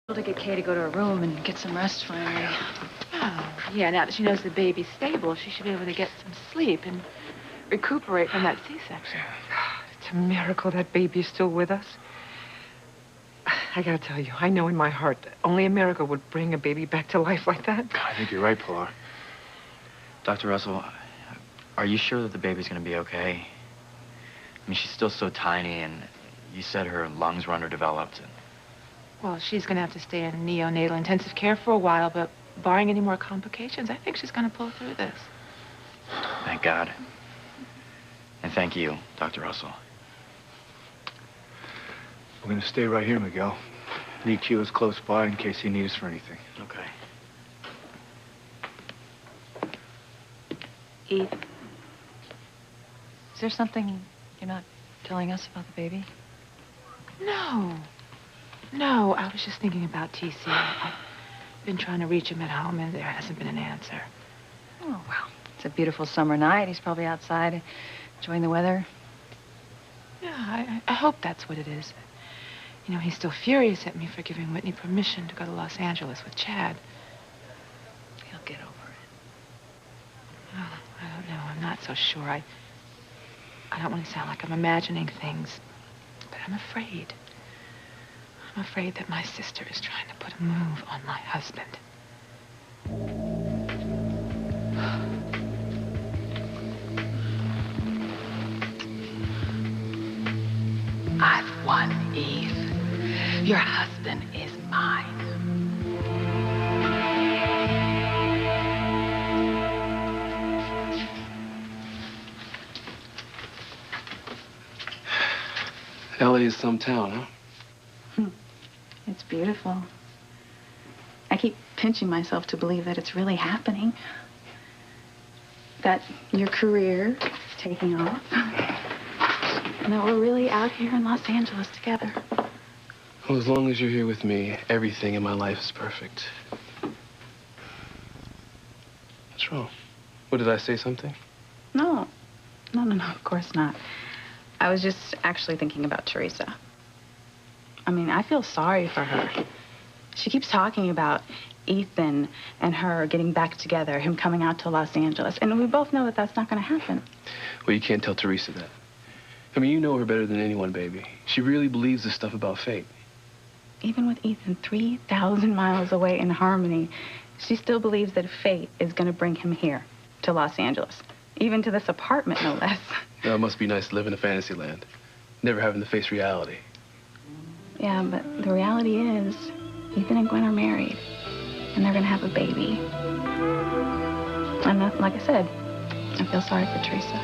To get Kay to go to her room and get some rest finally. Oh, yeah, now that she knows the baby's stable, she should be able to get some sleep and recuperate from that C-section. It's a miracle that baby is still with us. I gotta tell you, I know in my heart that only a miracle would bring a baby back to life like that. I think you're right, Pilar. Dr. Russell, are you sure that the baby's gonna be okay? I mean, she's still so tiny, and you said her lungs were underdeveloped. Well, she's going to have to stay in neonatal intensive care for a while, but barring any more complications, I think she's going to pull through this. Thank God. And thank you, Dr. Russell. We're going to stay right here, Miguel. Leave Keela's close by in case you need us for anything. Okay. Eve, is there something you're not telling us about the baby? No, I was just thinking about TC. I've been trying to reach him at home, and there hasn't been an answer. Oh, well, it's a beautiful summer night. He's probably outside enjoying the weather. Yeah, I hope that's what it is. You know, he's still furious at me for giving Whitney permission to go to Los Angeles with Chad. He'll get over it. Oh, I don't know. I'm not so sure. I don't want to sound like I'm imagining things, but I'm afraid. I'm afraid that my sister is trying to put a move on my husband. I've won, Eve. Your husband is mine. LA is some town, huh? It's beautiful. I keep pinching myself to believe that it's really happening. That your career is taking off. And that we're really out here in Los Angeles together. Well, as long as you're here with me, everything in my life is perfect. What's wrong? What, did I say something? No, of course not. I was just actually thinking about Teresa. I mean, I feel sorry for her. She keeps talking about Ethan and her getting back together, him coming out to Los Angeles. And we both know that that's not going to happen. Well, you can't tell Teresa that. I mean, you know her better than anyone, baby. She really believes this stuff about fate. Even with Ethan 3,000 miles away in Harmony, she still believes that fate is going to bring him here to Los Angeles. Even to this apartment, no less. Now, it must be nice to live in a fantasy land, never having to face reality. Yeah, but the reality is, Ethan and Gwen are married, and they're gonna have a baby. And that, like I said, I feel sorry for Teresa.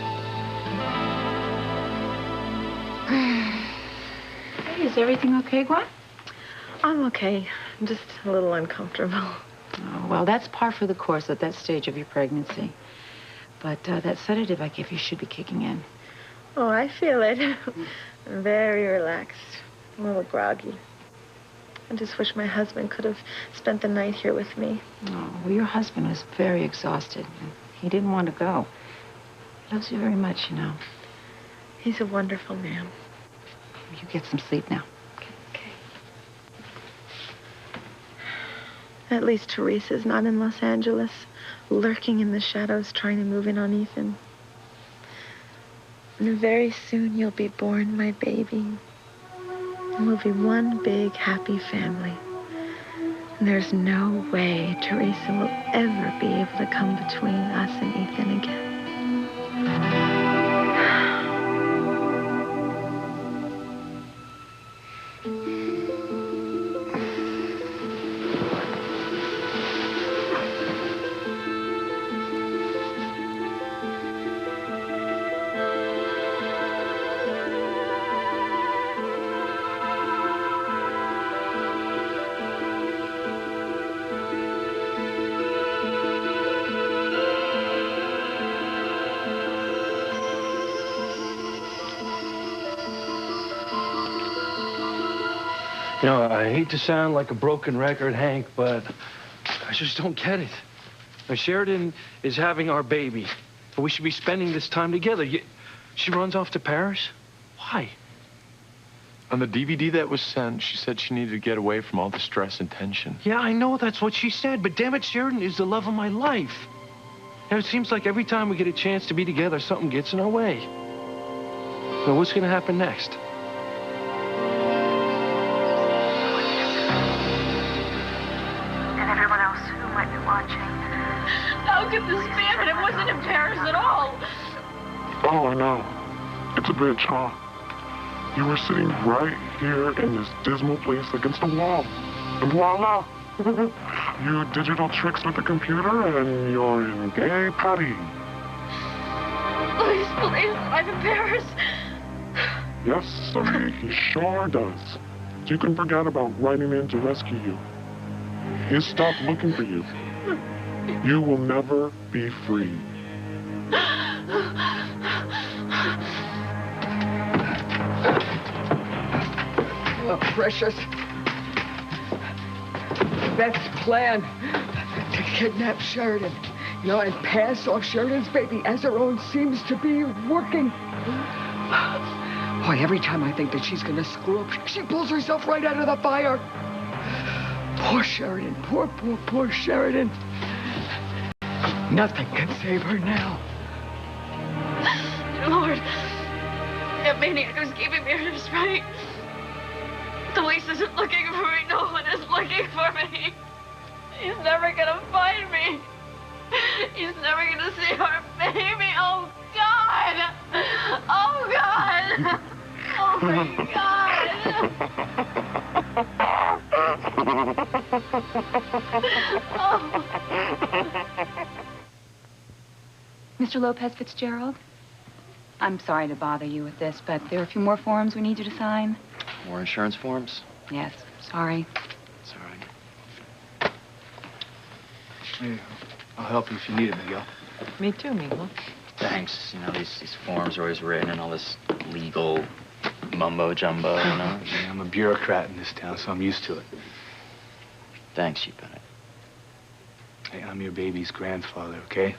Hey, is everything okay, Gwen? I'm okay. I'm just a little uncomfortable. Oh, well, that's par for the course at that stage of your pregnancy. But that sedative I gave you should be kicking in. Oh, I feel it. I'm very relaxed. I'm a little groggy. I just wish my husband could have spent the night here with me. Oh, well, your husband was very exhausted. He didn't want to go. He loves you very much, you know. He's a wonderful man. You get some sleep now. Okay. At least Teresa's not in Los Angeles, lurking in the shadows, trying to move in on Ethan. And very soon you'll be born, my baby. And we'll be one big, happy family. And there's no way Teresa will ever be able to come between us and Ethan again. You know, I hate to sound like a broken record, Hank, but I just don't get it. Now, Sheridan is having our baby, but we should be spending this time together. She runs off to Paris? Why? On the DVD that was sent, she said she needed to get away from all the stress and tension. Yeah, I know that's what she said, but damn it, Sheridan is the love of my life. And it seems like every time we get a chance to be together, something gets in our way. So what's going to happen next? And everyone else who might be watching. How could this be? I mean, it wasn't in Paris at all. Oh, I know. It's a bitch, huh? You were sitting right here in this dismal place against the wall. And voila! You digital tricks with the computer and you're in gay Paris. Please, please, I'm in Paris. Yes, sir, he sure does. You can forget about writing in to rescue you. He'll stop looking for you. You will never be free. Oh, precious. Beth's plan to kidnap Sheridan, you know, and pass off Sheridan's baby as her own seems to be working. Boy, every time I think that she's gonna screw up, she pulls herself right out of the fire. Poor Sheridan, poor Sheridan. Nothing can save her now. Lord, that maniac was keeping me just right. The police isn't looking for me. No one is looking for me. He's never gonna find me. He's never gonna see our baby. Oh, God. Oh, God. Oh, my God. Oh. Mr. Lopez Fitzgerald, I'm sorry to bother you with this, but there are a few more forms we need you to sign. More insurance forms? Yes, sorry. It's all right. Hey, I'll help you if you need it, Miguel. Me too, Miguel. Thanks. You know, these forms are always written and all this legal mumbo jumbo, you know? Yeah, I'm a bureaucrat in this town, so I'm used to it. Thanks, you Bennett. Hey, I'm your baby's grandfather, okay?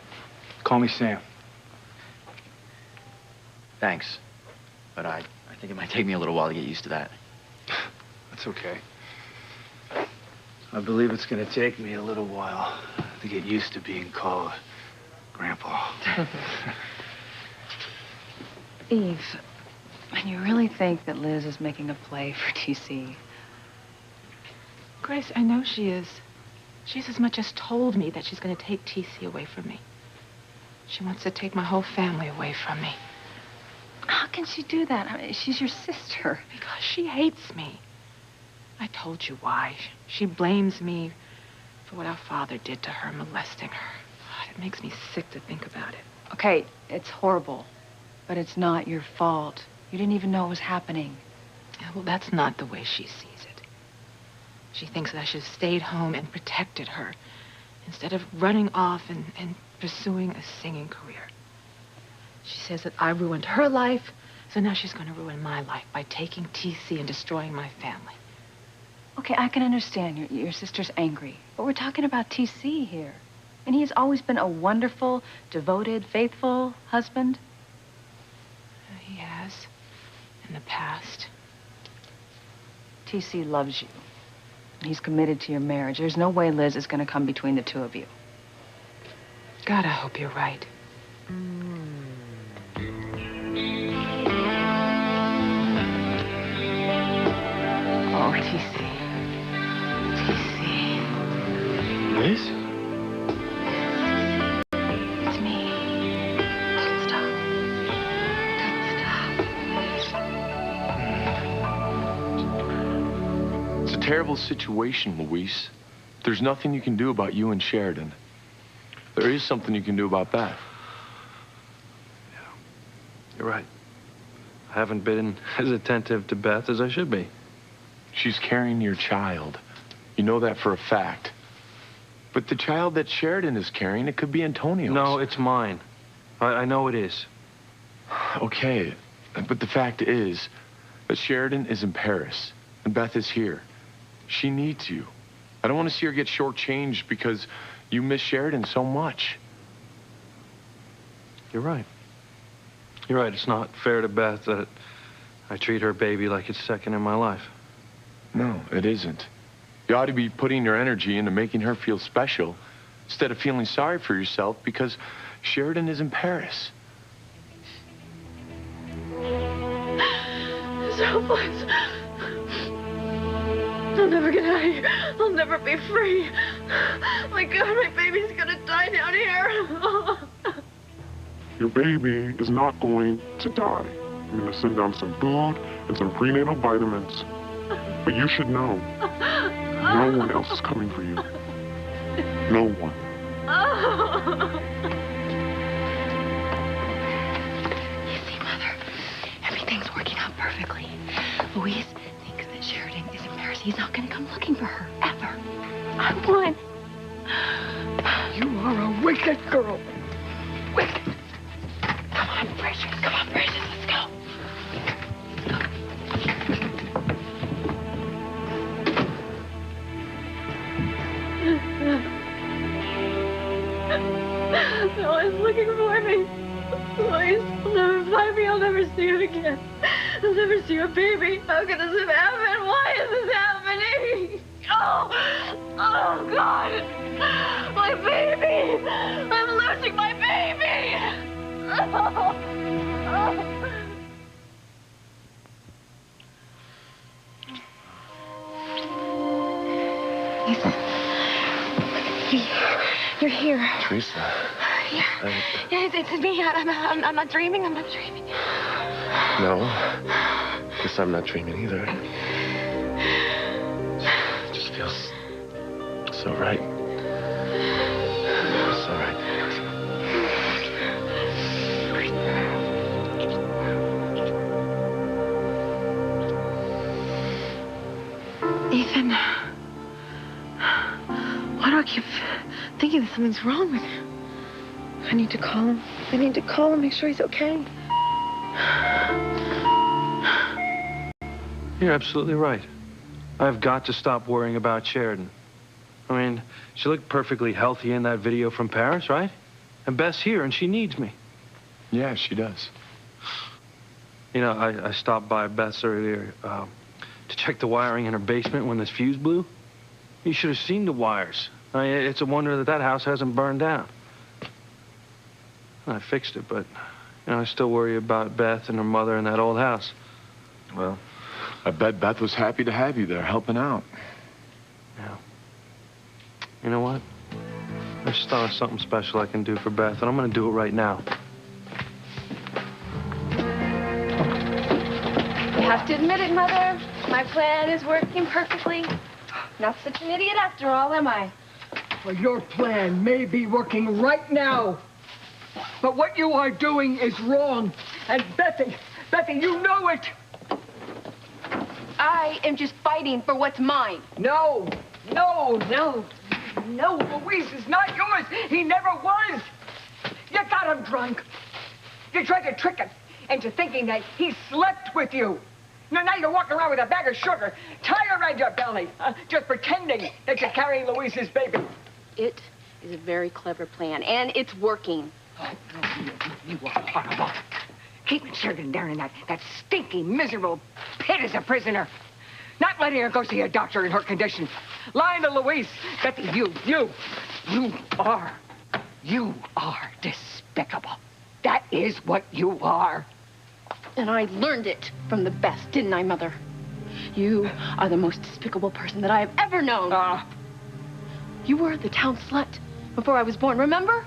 Call me Sam. Thanks. But I think it might take me a little while to get used to that. That's okay. I believe it's gonna take me a little while to get used to being called Grandpa. Eve, and you really think that Liz is making a play for TC? Grace, I know she is. She's as much as told me that she's going to take TC away from me. She wants to take my whole family away from me. How can she do that? I mean, she's your sister. Because she hates me. I told you why. She blames me for what our father did to her, molesting her. God, it makes me sick to think about it. Okay, it's horrible, but it's not your fault. You didn't even know it was happening. Yeah, well, that's not the way she sees it. She thinks that I should have stayed home and protected her instead of running off and pursuing a singing career. She says that I ruined her life, so now she's going to ruin my life by taking TC and destroying my family. Okay, I can understand your sister's angry, but we're talking about TC here. And he has always been a wonderful, devoted, faithful husband. He has, in the past. TC loves you. He's committed to your marriage. There's no way Liz is going to come between the two of you. God, I hope you're right. Oh, TC. TC. Liz? It's me. Don't stop. Don't stop. It's a terrible situation, Luis. There's nothing you can do about you and Sheridan. There is something you can do about that. You're right. I haven't been as attentive to Beth as I should be. She's carrying your child. You know that for a fact. But the child that Sheridan is carrying, it could be Antonio's. No, it's mine. I know it is. Okay, but the fact is that Sheridan is in Paris, and Beth is here. She needs you. I don't want to see her get shortchanged because you miss Sheridan so much. You're right. You're right. It's not fair to Beth that I treat her baby like it's second in my life. No, it isn't. You ought to be putting your energy into making her feel special instead of feeling sorry for yourself because Sheridan is in Paris. It's hopeless. I'll never get out of here. I'll never be free. My God, my baby's gonna die down here. Your baby is not going to die. I'm going to send down some food and some prenatal vitamins. But you should know, no one else is coming for you. No one. You see, Mother, everything's working out perfectly. Louise thinks that Sheridan is in Paris. He's not going to come looking for her, ever. I won. You are a wicked girl. Wicked. Come on, Precious. Come on, Precious. Let's go. No one's looking for me. Louise will never find me. I'll never see him again. I'll never see a baby. How could this have happened? Why is this happening? Oh, God. My baby. I'm losing my baby. Ethan. You're here. Teresa. Yeah, it's me. I'm not dreaming. I'm not dreaming. No. Guess I'm not dreaming either. It just feels so right. So right. Ethan. Why do I keep thinking that something's wrong with him? I need to call him. I need to call him, make sure he's okay. You're absolutely right. I've got to stop worrying about Sheridan. I mean, she looked perfectly healthy in that video from Paris, right? And Beth's here, and she needs me. Yeah, she does. You know, I stopped by Beth's earlier to check the wiring in her basement when this fuse blew. You should have seen the wires. I mean, it's a wonder that house hasn't burned down. I fixed it, but, you know, I still worry about Beth and her mother in that old house. Well, I bet Beth was happy to have you there helping out. Yeah. You know what? I just thought of something special I can do for Beth, and I'm going to do it right now. You have to admit it, Mother. My plan is working perfectly. Not such an idiot after all, am I? Well, your plan may be working right now. But what you are doing is wrong. And Betty, you know it. I am just fighting for what's mine. No, Louise is not yours. He never was. You got him drunk. You tried to trick him into thinking that he slept with you. Now you're walking around with a bag of sugar tied around your belly, just pretending that you're carrying Louise's baby. It is a very clever plan, and it's working. Oh, you are horrible. Keeping Sheridan down in that stinky, miserable pit as a prisoner. Not letting her go see a doctor in her condition. Lying to Louise. Betty, you are despicable. That is what you are. And I learned it from the best, didn't I, Mother? You are the most despicable person that I have ever known. You were the town slut before I was born, remember?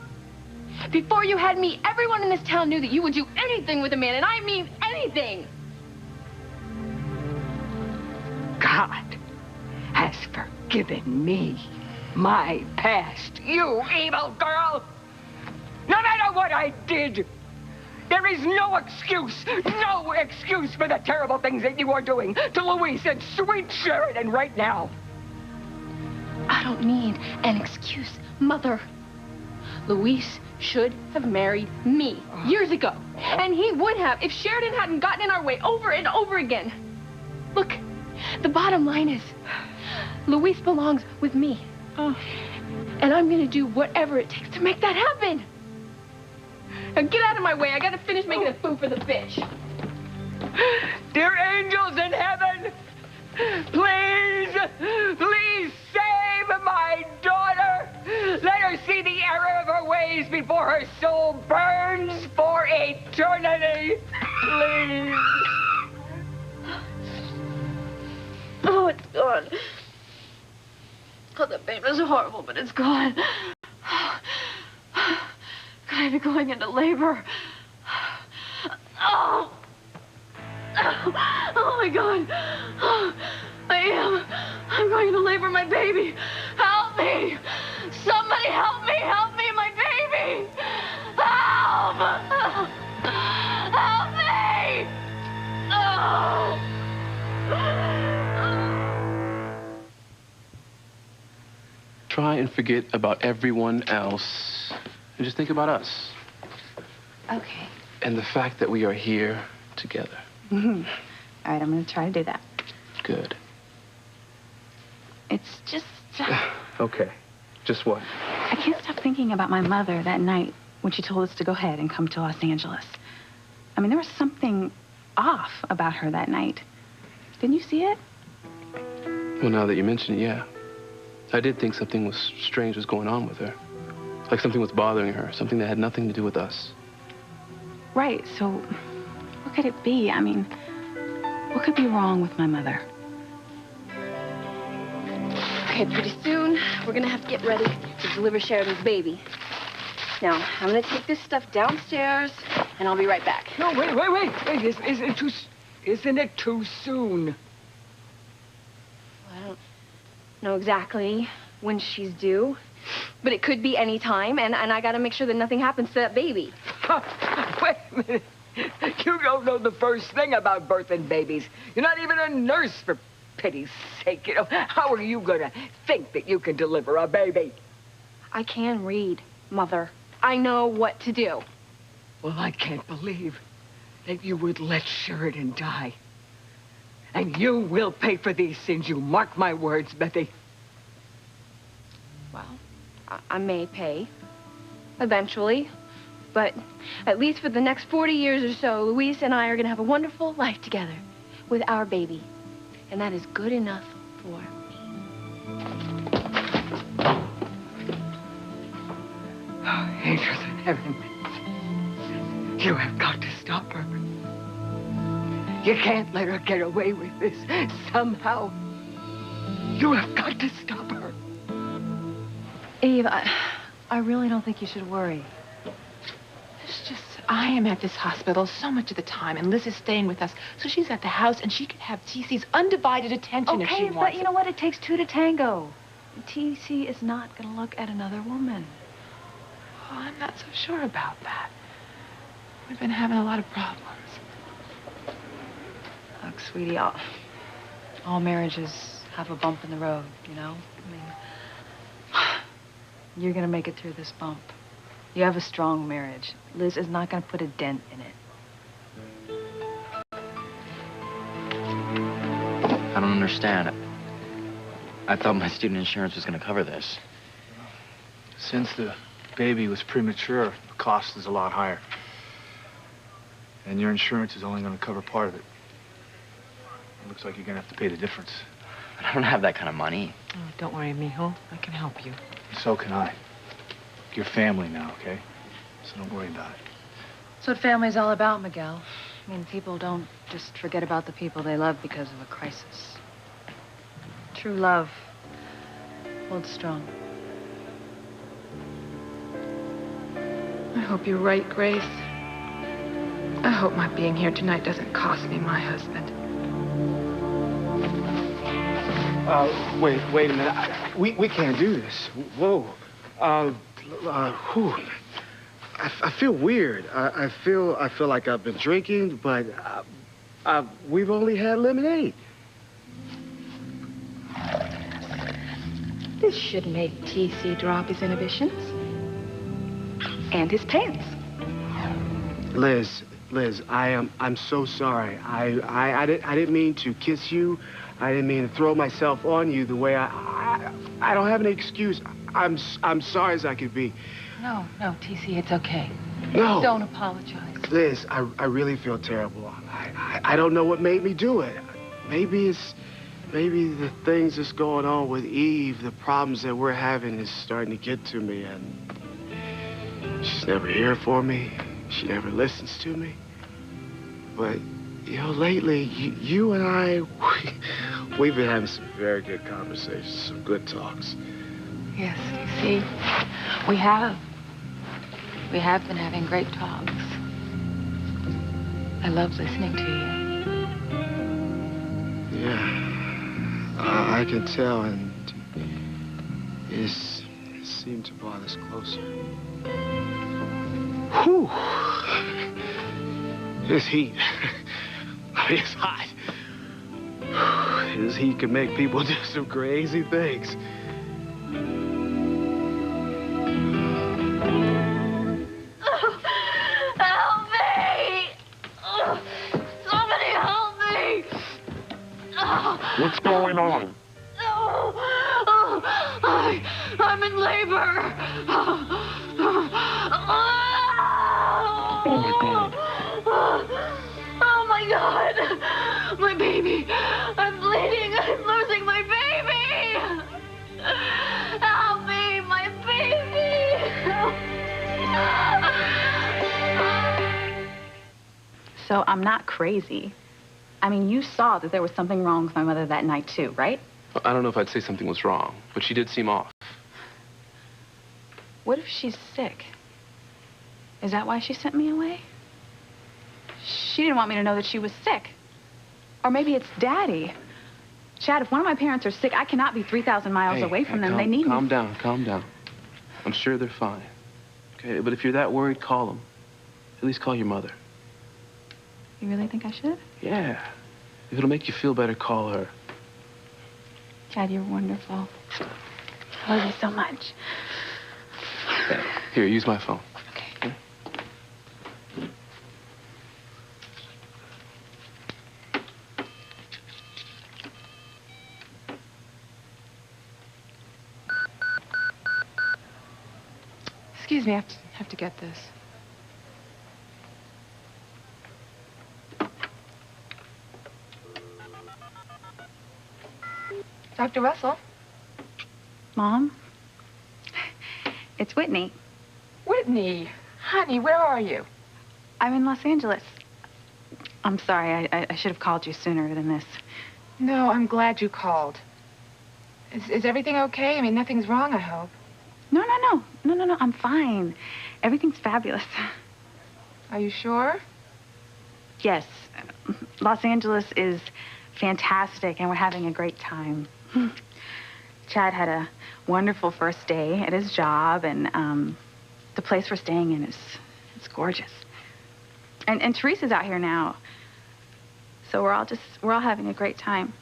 Before you had me, everyone in this town knew that you would do anything with a man, and I mean anything. God has forgiven me my past, you evil girl. No matter what I did, there is no excuse for the terrible things that you are doing to Louise and sweet Sheridan right now. I don't need an excuse, Mother. Luis should have married me years ago. And he would have if Sheridan hadn't gotten in our way over and over again. Look, the bottom line is, Luis belongs with me. And I'm gonna do whatever it takes to make that happen. Now get out of my way. I gotta finish making the food for the fish. Dear angels in heaven, please, please save my daughter. Let her see the error of her ways before her soul burns for eternity. Please. Oh, it's gone. Oh, the pain was horrible, but it's gone. Could I be going into labor? Oh! Oh my God! I am. I'm going into labor, my baby. Help me! Somebody help me! Help me, my baby! Help! Help me! Oh! Try and forget about everyone else and just think about us. Okay. And the fact that we are here together. All right, I'm going to try to do that. Good. It's just... Okay. Just what? I can't stop thinking about my mother that night when she told us to go ahead and come to Los Angeles. I mean, there was something off about her that night. Didn't you see it? Well, now that you mention it, yeah. I did think something was strange was going on with her. Like something was bothering her, something that had nothing to do with us. Right, so what could it be? I mean, what could be wrong with my mother? Okay, pretty soon, we're gonna have to get ready to deliver Sheridan's baby. Now, I'm gonna take this stuff downstairs, and I'll be right back. No, wait. Isn't it too soon? I don't know exactly when she's due, but it could be any time, and I gotta make sure that nothing happens to that baby. Wait a minute. You don't know the first thing about birthing babies. You're not even a nurse, for pity's sake. You know, how are you gonna think that you can deliver a baby? I can read, Mother. I know what to do. Well, I can't believe that you would let Sheridan die. And you will pay for these sins, you mark my words, Bethy. Well, I may pay. Eventually. But at least for the next 40 years or so, Luis and I are going to have a wonderful life together with our baby. And that is good enough for me. Oh, angels in heaven. You have got to stop her. You can't let her get away with this. Somehow. You have got to stop her. Eve, I really don't think you should worry. It's just, I am at this hospital so much of the time, and Liz is staying with us, so she's at the house, and she can have TC's undivided attention if she wants. Okay, but you know what? It takes two to tango. TC is not going to look at another woman. Oh, I'm not so sure about that. We've been having a lot of problems. Look, sweetie, all marriages have a bump in the road, you know? I mean, you're going to make it through this bump. You have a strong marriage. Liz is not going to put a dent in it. I don't understand. I thought my student insurance was going to cover this. Since the baby was premature, the cost is a lot higher. And your insurance is only going to cover part of it. It looks like you're going to have to pay the difference. I don't have that kind of money. Oh, don't worry, mijo. I can help you. So can I. You're family now, okay? So don't worry about it. That's what family's all about, Miguel. I mean, people don't just forget about the people they love because of a crisis. True love holds strong. I hope you're right, Grace. I hope my being here tonight doesn't cost me my husband. Wait a minute. We can't do this. Whoa. Whew. I feel weird. I feel like I've been drinking, but we've only had lemonade. This should make TC drop his inhibitions. And his pants. Liz, I'm so sorry. I didn't mean to kiss you. I didn't mean to throw myself on you the way I don't have any excuse. I'm sorry as I could be. No, TC, it's okay. No. Don't apologize. Liz, I really feel terrible. I don't know what made me do it. Maybe the things that's going on with Eve, the problems that we're having is starting to get to me, and she's never here for me. She never listens to me. But, you know, lately, you and I, we've been having some very good conversations, some good talks. Yes, you see, we have. We have been having great talks. I love listening to you. Yeah, I can tell, and it seemed to brought us closer. Whew. This heat. It's hot. This heat can make people do some crazy things. Help me! Somebody help me! What's going on? I'm in labor. Oh my God. Oh my God! My baby! I'm bleeding! I'm losing my baby! Help me! My baby! So I'm not crazy. I mean, you saw that there was something wrong with my mother that night, too, right? Well, I don't know if I'd say something was wrong, but she did seem off. What if she's sick? Is that why she sent me away? She didn't want me to know that she was sick. Or maybe it's Daddy. Chad, if one of my parents are sick, I cannot be 3,000 miles away from them. They need me. Calm down, calm down. I'm sure they're fine. Okay, but if you're that worried, call them. At least call your mother. You really think I should? Yeah. If it'll make you feel better, call her. Chad, you're wonderful. I love you so much. Here, use my phone. Okay. Excuse me, I have to get this. Dr. Russell? Mom? It's Whitney. Whitney, honey, where are you? I'm in Los Angeles. I'm sorry, I should have called you sooner than this. No, I'm glad you called. Is everything okay? I mean, nothing's wrong, I hope. No, I'm fine. Everything's fabulous. Are you sure? Yes. Los Angeles is fantastic, and we're having a great time. Chad had a wonderful first day at his job, and the place we're staying in it's gorgeous. And Teresa's out here now. So we're all having a great time.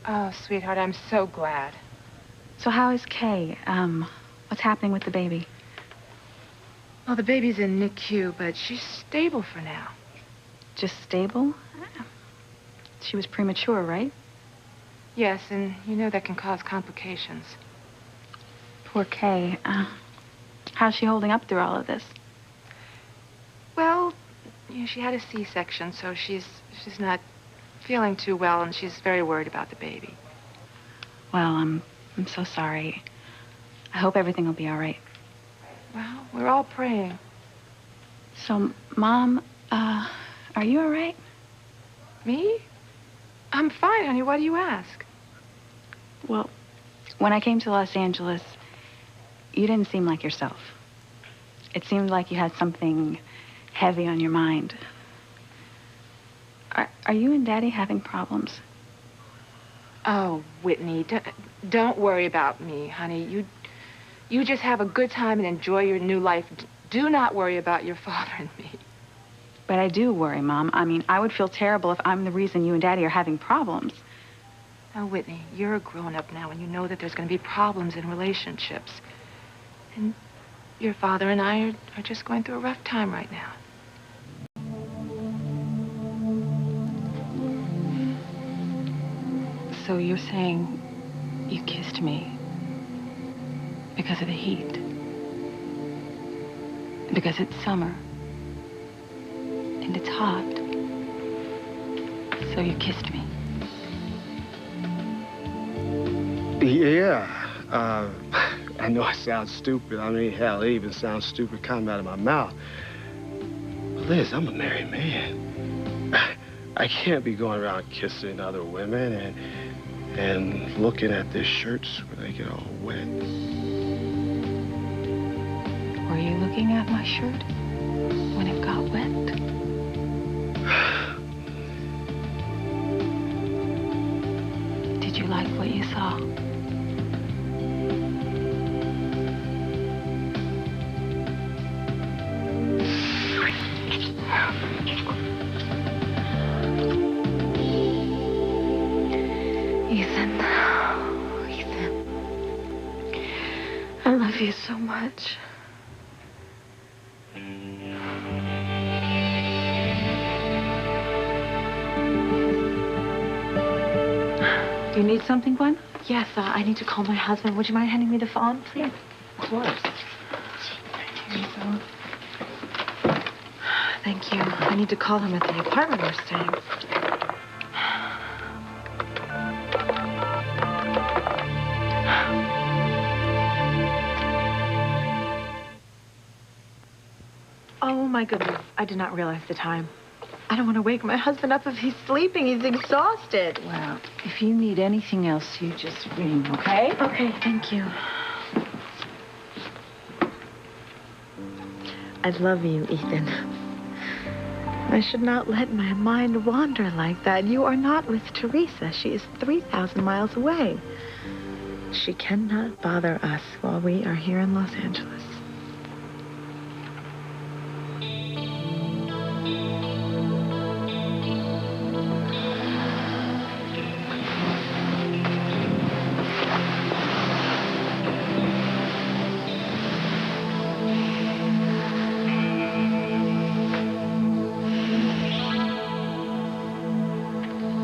Oh, sweetheart, I'm so glad. So how is Kay? What's happening with the baby? Well, the baby's in NICU, but she's stable for now. Just stable? She was premature, right? Yes, and you know that can cause complications. Poor Kay. How's she holding up through all of this? Well, you know, she had a C-section, so she's not feeling too well, and she's very worried about the baby. Well, I'm so sorry. I hope everything will be all right. Well, we're all praying. So, Mom, are you all right? Me? I'm fine, honey. Why do you ask? Well, when I came to Los Angeles, you didn't seem like yourself. It seemed like you had something heavy on your mind. Are you and Daddy having problems? Oh, Whitney, don't worry about me, honey. You just have a good time and enjoy your new life. Do not worry about your father and me. But I do worry, Mom. I mean, I would feel terrible if I'm the reason you and Daddy are having problems. Now, Whitney, you're a grown-up now, and you know that there's going to be problems in relationships. And your father and I are just going through a rough time right now. So you're saying you kissed me because of the heat? Because it's summer and it's hot? So you kissed me. Yeah. I know it sounds stupid. I mean, hell, it even sounds stupid coming out of my mouth. Liz, I'm a married man. I can't be going around kissing other women and looking at their shirts when they get all wet. Were you looking at my shirt when it got wet? Did you like what you saw? Ethan. I love you so much. Do you need something, Gwen? Yes, I need to call my husband. Would you mind handing me the phone, please? Of course. Thank you. I need to call him at the apartment we're staying. Oh, my goodness. I did not realize the time. I don't want to wake my husband up if he's sleeping. He's exhausted. Well, if you need anything else, you just ring, okay? Okay, thank you. I love you, Ethan. I should not let my mind wander like that. You are not with Teresa. She is 3,000 miles away. She cannot bother us while we are here in Los Angeles.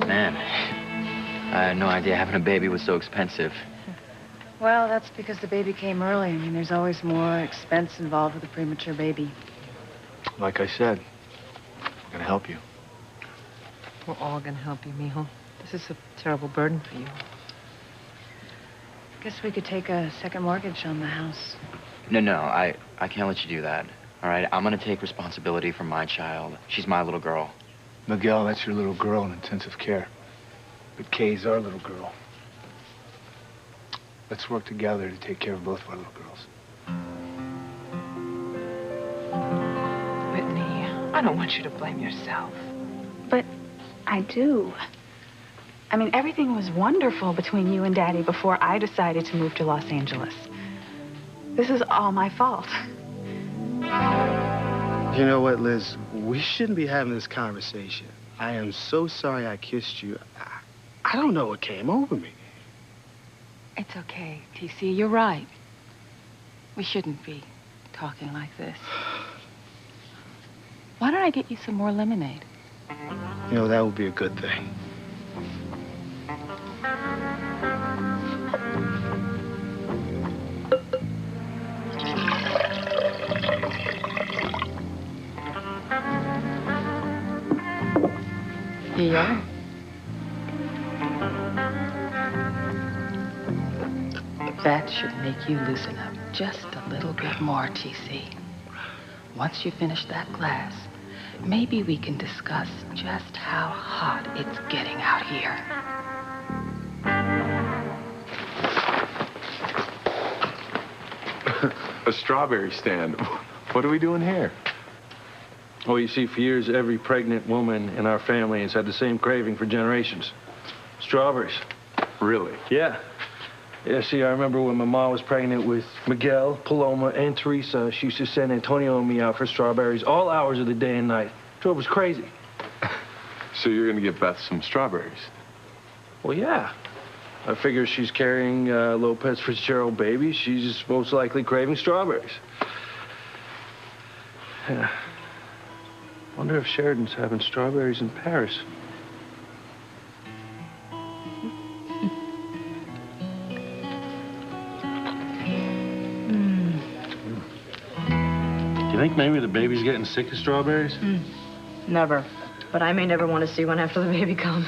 Man, I had no idea having a baby was so expensive. Well, that's because the baby came early. I mean, there's always more expense involved with a premature baby. Like I said, I'm gonna help you. We're all gonna help you, mijo. This is a terrible burden for you. Guess we could take a second mortgage on the house. No, I can't let you do that. All right, I'm gonna take responsibility for my child. She's my little girl. Miguel, that's your little girl in intensive care. But Kay's our little girl. Let's work together to take care of both of our little girls. Whitney, I don't want you to blame yourself. But I do. I mean, everything was wonderful between you and Daddy before I decided to move to Los Angeles. This is all my fault. You know what, Liz? We shouldn't be having this conversation. I am so sorry I kissed you. I don't know what came over me. It's okay, TC. You're right. We shouldn't be talking like this. Why don't I get you some more lemonade? You know, that would be a good thing. Here you are. That should make you loosen up just a little bit more, TC. Once you finish that glass, maybe we can discuss just how hot it's getting out here. A strawberry stand. What are we doing here? Well, you see, for years, every pregnant woman in our family has had the same craving for generations. Strawberries. Really? Yeah. Yeah, see, I remember when my mom was pregnant with Miguel, Paloma, and Teresa, she used to send Antonio and me out for strawberries all hours of the day and night. Drove us crazy. So you're gonna get Beth some strawberries? Well, yeah. I figure she's carrying Lopez Fitzgerald baby. She's most likely craving strawberries. Yeah. Wonder if Sheridan's having strawberries in Paris. Do you think maybe the baby's getting sick of strawberries? Never. But I may never want to see one after the baby comes.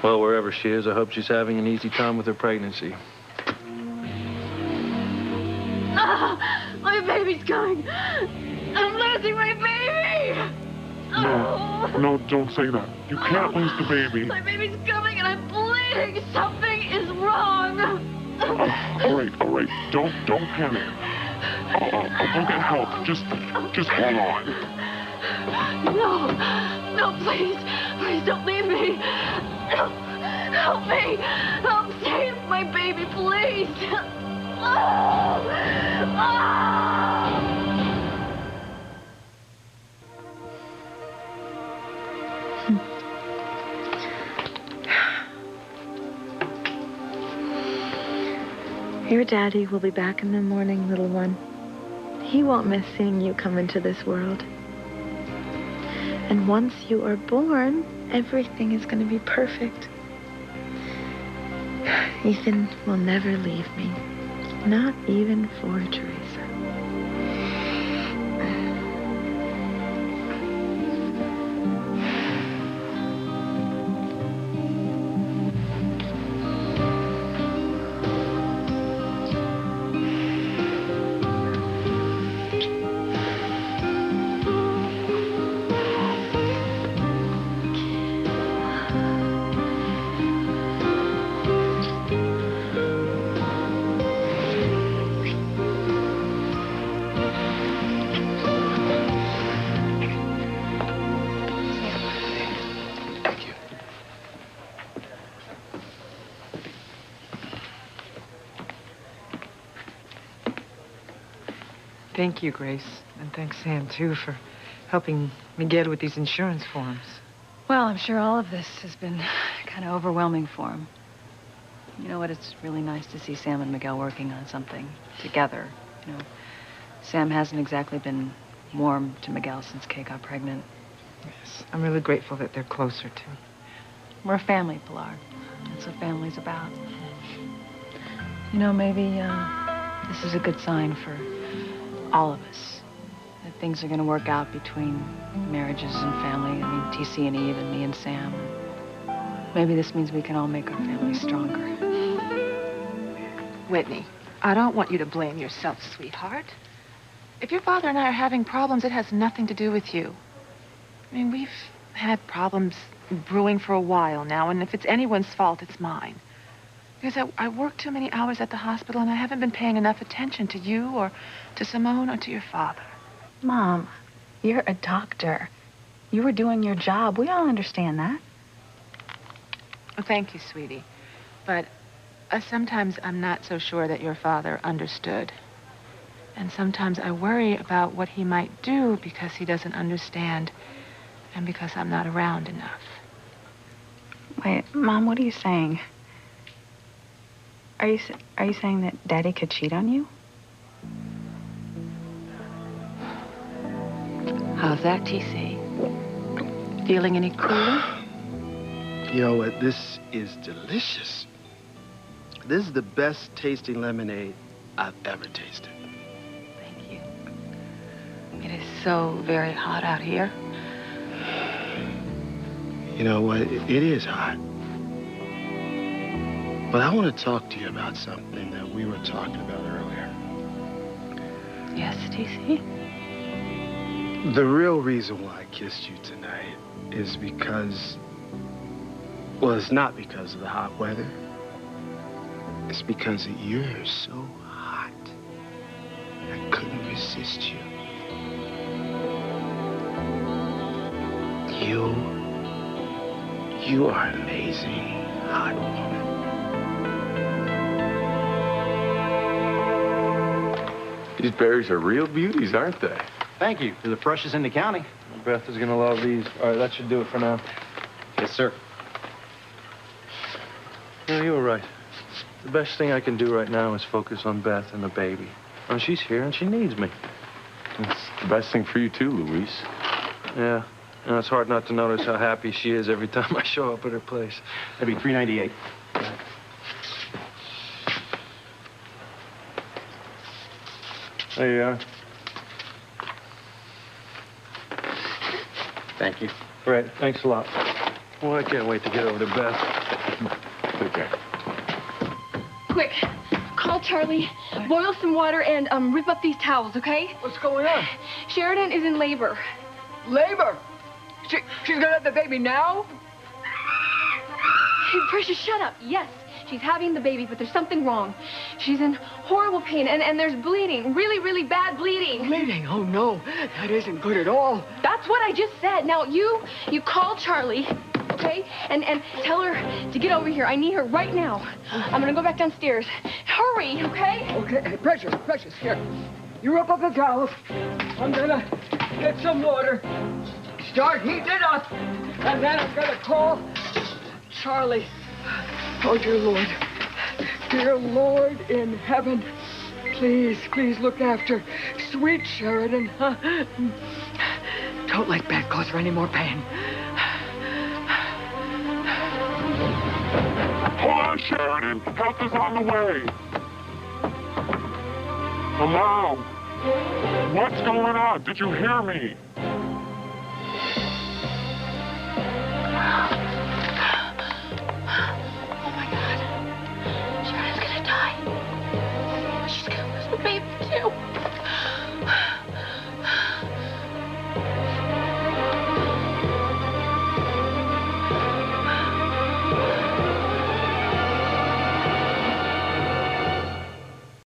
Well, wherever she is, I hope she's having an easy time with her pregnancy. My baby's coming. I'm losing my baby. No, don't say that. You can't lose the baby. My baby's coming and I'm bleeding. Something is wrong. All right. Don't panic. I'll go get help. Just hold on. No, please don't leave me. Help me. Help save my baby, please. Your daddy will be back in the morning, little one. He won't miss seeing you come into this world. And once you are born, everything is going to be perfect. Ethan will never leave me. Not even for Teresa. Thank you, Grace. And thanks, Sam, too, for helping Miguel with these insurance forms. Well, I'm sure all of this has been kind of overwhelming for him. You know what? It's really nice to see Sam and Miguel working on something together. You know, Sam hasn't exactly been warm to Miguel since Kay got pregnant. Yes, I'm really grateful that they're closer, too. We're a family, Pilar. That's what family's about. You know, maybe this is a good sign for all of us. That things are going to work out between marriages and family. I mean, TC and Eve and me and Sam. Maybe this means we can all make our families stronger. Whitney, I don't want you to blame yourself, sweetheart. If your father and I are having problems, it has nothing to do with you. I mean, we've had problems brewing for a while now, and if it's anyone's fault, it's mine. Because I work too many hours at the hospital, and I haven't been paying enough attention to you or to Simone or to your father. Mom, you're a doctor. You were doing your job. We all understand that. Well, thank you, sweetie. But sometimes I'm not so sure that your father understood. And sometimes I worry about what he might do because he doesn't understand and because I'm not around enough. Wait, Mom, what are you saying? Are you saying that Daddy could cheat on you? How's that, TC? Feeling any cooler? You know what? This is delicious. This is the best tasting lemonade I've ever tasted. Thank you. It is so very hot out here. You know what? It is hot. But I want to talk to you about something that we were talking about earlier. Yes, TC? The real reason why I kissed you tonight is because... Well, it's not because of the hot weather. It's because you're so hot. I couldn't resist you. You are an amazing, hot woman. These berries are real beauties, aren't they? Thank you. They're the freshest in the county. Beth is gonna love these. All right, that should do it for now. Yes, sir. No, you were right. The best thing I can do right now is focus on Beth and the baby. And she's here and she needs me. It's the best thing for you too, Luis. Yeah, And it's hard not to notice how happy she is every time I show up at her place. That'd be $3.98. There you are. Thank you. Great. Thanks a lot. Well, I can't wait to get over to Beth. Take care. Quick, call Charlie, boil some water, and rip up these towels, okay? What's going on? Sheridan is in labor. Labor? She's gonna have the baby now? Hey, Precious, shut up. Yes, she's having the baby, but there's something wrong. She's in horrible pain, and there's bleeding. Really, really bad bleeding. Bleeding? Oh, no. That isn't good at all. That's what I just said. Now, you call Charlie, okay? And tell her to get over here. I need her right now. I'm gonna go back downstairs. Hurry, okay? Okay, hey, Precious, here. You rip up the towels. I'm gonna get some water. Start heating it up. And then I'm gonna call Charlie. Oh, dear Lord. Dear Lord in heaven. Please, please look after sweet Sheridan. Don't let Beth cause her any more pain. Hold on, Sheridan. Help is on the way. Hello? What's going on? Did you hear me?